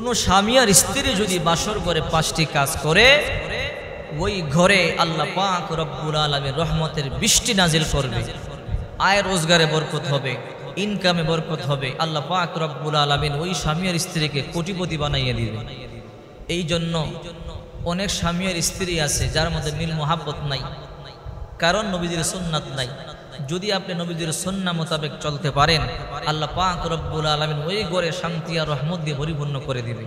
কোনো স্বামী আর স্ত্রী যদি বাসর ঘরে 5টি কাজ করে, ওই ঘরে আল্লাহ পাক রব্বুল আলামিন রহমতের বৃষ্টি নাজিল করবে। আয় রোজগারে বরকত হবে, ইনকামে বরকত হবে। আল্লাহ পাক রব্বুল আলামিন ওই স্বামী আর স্ত্রীকে কোটিপতি বানাইয়া দিবে। এই জন্য অনেক স্বামী আর স্ত্রী আছে যার মধ্যে মিল মোহাব্বত নাই, কারণ নবীজির সুন্নাত নাই। যদি আপনি নবীজির সুন্নাহ মোতাবেক চলতে পারেন, আল্লাহ পাক রব্বুল আলামিন ওই ঘরে শান্তি আর রহমত দিয়ে পরিপূর্ণ করে দিবে।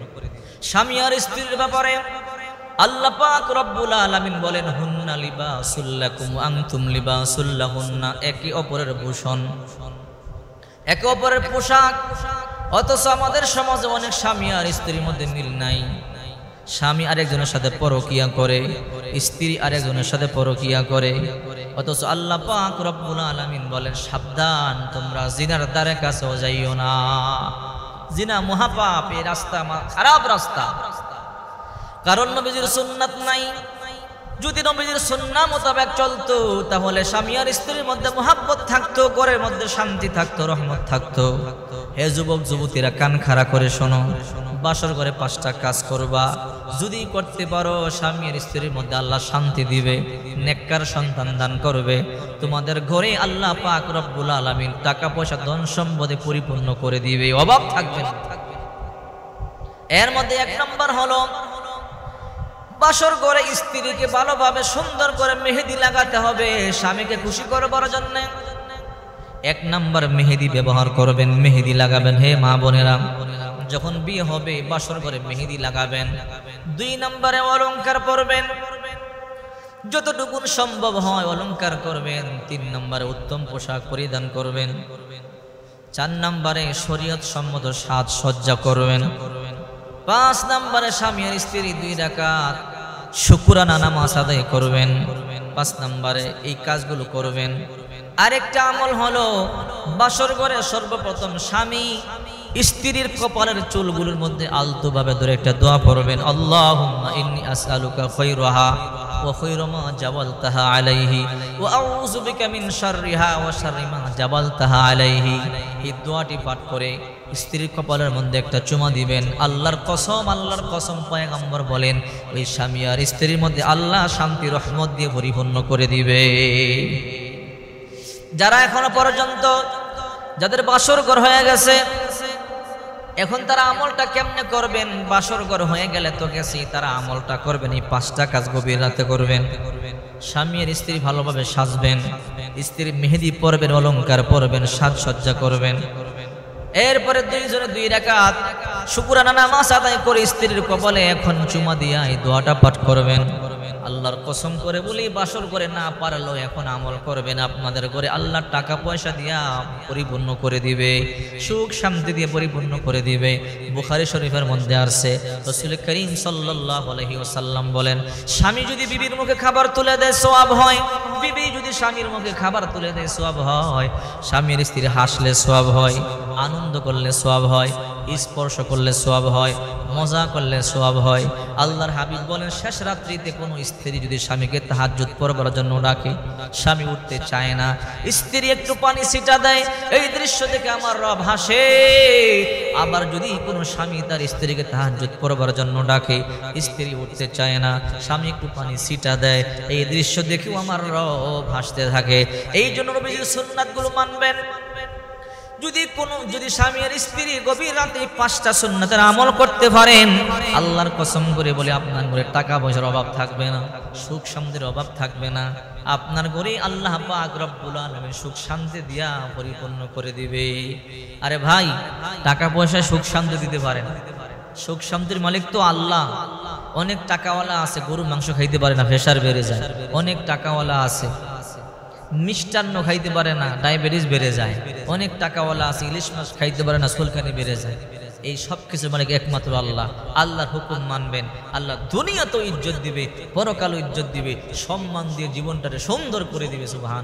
স্বামী আর স্ত্রীর ব্যাপারে আল্লাহ পাক রব্বুল আলামিন বলেন, হুন্না লিবাসুল লাকুম আনতুম লিবাসুল লাহুন্না। একে অপরের ভূষণ, একে অপরের পোশাক। অথচ আমাদের সমাজে অনেক স্বামী আর স্ত্রীর মধ্যে মিল নাই। স্বামী আরেকজনের সাথে পরকিয়া করে, স্ত্রী আরেকজনের সাথে পরকিয়া করে। অথচ আল্লাহ পাক রব্বুল আলামিন বলেন, সাবধান, তোমরা জিনার দ্বারে কাছেও যাইও না। জিনা মহাপাপ, এই রাস্তা খারাপ রাস্তা, কারণ নবীজির সুন্নাত নাই। যদি নবীজির সুন্নাহ মোতাবেক চলতো, তাহলে স্বামী আর স্ত্রীর মধ্যে মোহাব্বত থাকতো, ঘরের মধ্যে শান্তি থাকতো, রহমত থাকতো। হে যুবক যুবতীরা, কান খাড়া করে শোনো, বাসর ঘরে 5টা কাজ করবা। যদি করতে পারো, স্বামী আর স্ত্রীর মধ্যে আল্লাহ শান্তি দিবে, নেককার সন্তান দান করবে। তোমাদের ঘরে আল্লাহ পাক রব্বুল আলামিন টাকা পয়সা ধন সম্পদে পরিপূর্ণ করে দিবে, অভাব থাকবে না। এর মধ্যে 1 নম্বর হলো, বাসর ঘরে স্ত্রীকে ভালোভাবে সুন্দর করে মেহেদি লাগাতে হবে স্বামীকে খুশি করবার জন্য। 1 নম্বর মেহেদি ব্যবহার করবেন, মেহেদি লাগাবেন। হে মা বোনেরা, যখন বিয়ে হবে বাসর ঘরে মেহেদি লাগাবেন। 2 নম্বরে অলংকার পরবেন, যতটুকু সম্ভব হয় অলংকার করবেন। 3 নম্বরে উত্তম পোশাক পরিধান করবেন। 4 নম্বরে শরীয়ত সম্মত সাজসজ্জা করবেন। 5 নম্বরে স্বামী আর স্ত্রী 2 রাকাত শুকরানা নামাজ আদায় করবেন। 5 নম্বরে এই কাজগুলো করবেন। আরেকটা আমল হলো, বাসর ঘরে সর্বপ্রথম স্বামী স্ত্রীর কপালের চুলগুলোর মধ্যে আলতোভাবে ধরে একটা দোয়া পড়বেন, আল্লাহুম্মা ইন্নী আসআলুকা খায়রাহা ওয়া খায়রা মা জাবালতাহা আলাইহি ওয়া আউযু বিকা মিন শাররিহা ওয়া শাররি মা জাবালতাহা আলাইহি। এই দোয়াটি পাঠ করে স্ত্রীর কপালের মধ্যে একটা চুমা দিবেন। আল্লাহর কসম পয়গম্বর বলেন, ওই স্বামী আর স্ত্রীর মধ্যে আল্লাহ শান্তি রহমত দিয়ে পরিপূর্ণ করে দিবে। যারা এখনো পর্যন্ত, যাদের বাসর ঘর হয়ে গেছে, এখন তারা আমলটা কেমনে করবেন? বাসর ঘর হয়ে গেলে তো গেছি, তারা আমলটা করবেন। এই 5টা কাজ গভীর রাতে করবেন। স্বামী আর স্ত্রী ভালোভাবে সাজবেন, স্ত্রী মেহেদি পরবেন, অলংকার পরবেন, সাজসজ্জা করবেন। এরপরে 2 জনে 2 রাকাত শুকরানা নামাজ আদায় করে স্ত্রীর কপালে এখন চুমা দিয়া এই দোয়াটা পাঠ করবেন। আল্লাহর কসম করে বলি, বাসর করে না পারলেও এখন আমল করবেন। আপনাদের ঘরে আল্লাহ টাকা পয়সা দিয়া পরিপূর্ণ করে দিবে, সুখ শান্তি দিয়ে পরিপূর্ণ করে দিবে। বুখারী শরীফের মধ্যে আসছে, রাসূল করিম সাল্লাল্লাহু আলাইহি ওয়াসাল্লাম বলেন, স্বামী যদি বিবির মুখে খাবার তুলে দেয় সওয়াব হয়, বিবি যদি স্বামীর মুখে খাবার তুলে দেয় সওয়াব হয়। স্বামীর স্ত্রী হাসলে সওয়াব হয়, আনন্দ করলে সওয়াব হয়, স্পর্শ করলে সওয়াব হয়, মজা করলে সওয়াব হয়। আল্লাহর হাবিব বলেন, শেষ রাত্রিতে কোনো স্ত্রী যদি স্বামীকে তাহাজ্জুদ পড়বার জন্য ডাকে, স্বামী উঠতে চায় না, স্ত্রী একটু পানি ছিটা দেয়, এই দৃশ্য দেখে আমার রব হাসে। আবার যদি কোনো স্বামী তার স্ত্রীকে তাহাজ্জুদ পড়বার জন্য ডাকে, স্ত্রী উঠতে চায় না, স্বামী একটু পানি ছিটা দেয়, এই দৃশ্য দেখেও আমার রব হাসতে থাকে। এই জন্য নবীজির সুন্নাতগুলো মানবেন। যদি স্বামী আর স্ত্রী গভীর রাতে 5টা সুন্নাতের আমল করতে পারেন, আল্লাহর কসম করে বলে আপনার ঘরে টাকা পয়সার অভাব থাকবে না, সুখ শান্তির অভাব থাকবে না। আপনার ঘরে আল্লাহ পাক রব্বুল আলামিন সুখ শান্তি দিয়া পরিপূর্ণ করে দিবে। আরে ভাই, টাকা পয়সা সুখ শান্তি দিতে পারেন, সুখ শান্তির মালিক তো আল্লাহ। অনেক টাকাওয়ালা আছে, গরু মাংস খাইতে পারে না, প্রেসার বেড়ে যায়। অনেক টাকাওয়ালা আছে, মিষ্টান্ন খাইতে পারে না, ডায়াবেটিস বেড়ে যায়। অনেক টাকাওয়ালা আছে, ইলিশ মাছ খাইতে পারে না, চুলকানি বেড়ে যায়। এই সব কিছু মানে একমাত্র আল্লাহ। আল্লাহর হুকুম মানবেন, আল্লাহ দুনিয়াতেও ইজ্জত দিবে, পরকালও ইজ্জত দিবে, সম্মান দিয়ে জীবনটাকে সুন্দর করে দিবে। সুবহান।